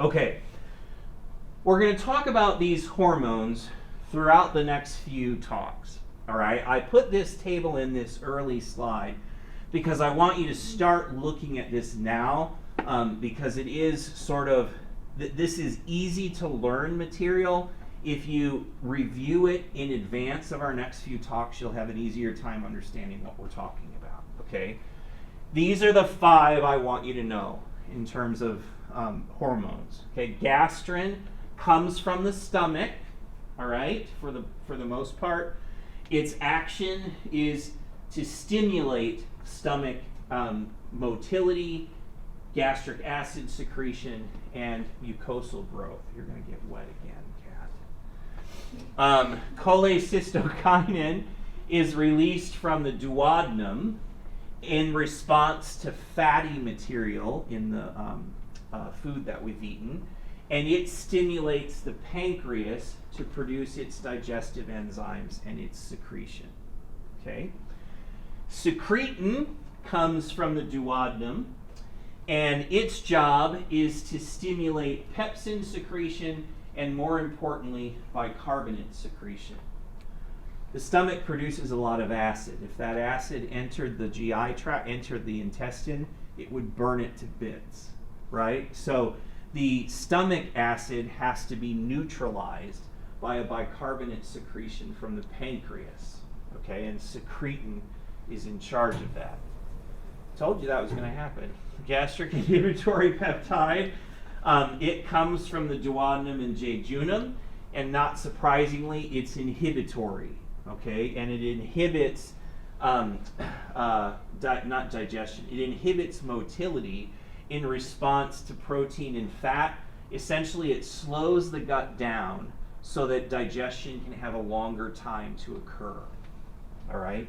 Okay, we're going to talk about these hormones throughout the next few talks. All right, I put this table in this early slide because I want you to start looking at this now, because it is sort of, this is easy to learn material. If you review it in advance of our next few talks, you'll have an easier time understanding what we're talking about, okay? These are the 5 I want you to know in terms of hormones. Okay, gastrin comes from the stomach, all right, for the most part. Its action is to stimulate stomach motility, gastric acid secretion, and mucosal growth. You're going to get wet again, Kat. Cholecystokinin is released from the duodenum in response to fatty material in the food that we've eaten, and it stimulates the pancreas to produce its digestive enzymes and its secretion. Okay? Secretin comes from the duodenum, and its job is to stimulate pepsin secretion and, more importantly, bicarbonate secretion. The stomach produces a lot of acid. If that acid entered the GI tract, entered the intestine, it would burn it to bits, right? So the stomach acid has to be neutralized by a bicarbonate secretion from the pancreas, okay? And secretin is in charge of that. Told you that was going to happen. Gastric inhibitory peptide, it comes from the duodenum and jejunum, and not surprisingly, it's inhibitory. Okay, and it inhibits, not digestion, it inhibits motility in response to protein and fat. Essentially, it slows the gut down so that digestion can have a longer time to occur. All right?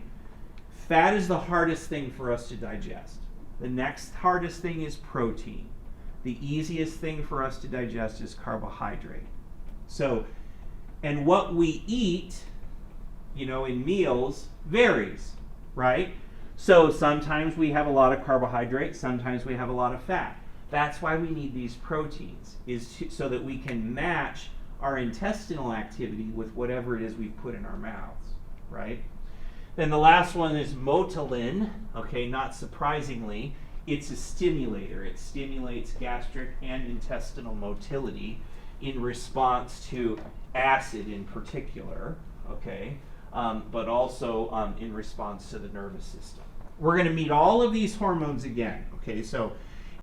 Fat is the hardest thing for us to digest. The next hardest thing is protein. The easiest thing for us to digest is carbohydrate. So, and what we eat, you know, in meals varies, right? So sometimes we have a lot of carbohydrate, sometimes we have a lot of fat. That's why we need these proteins, so that we can match our intestinal activity with whatever it is we put in our mouths, right? Then the last one is motilin. Okay, not surprisingly, it's a stimulator. It stimulates gastric and intestinal motility in response to acid in particular, okay? But also in response to the nervous system. We're going to meet all of these hormones again. Okay, so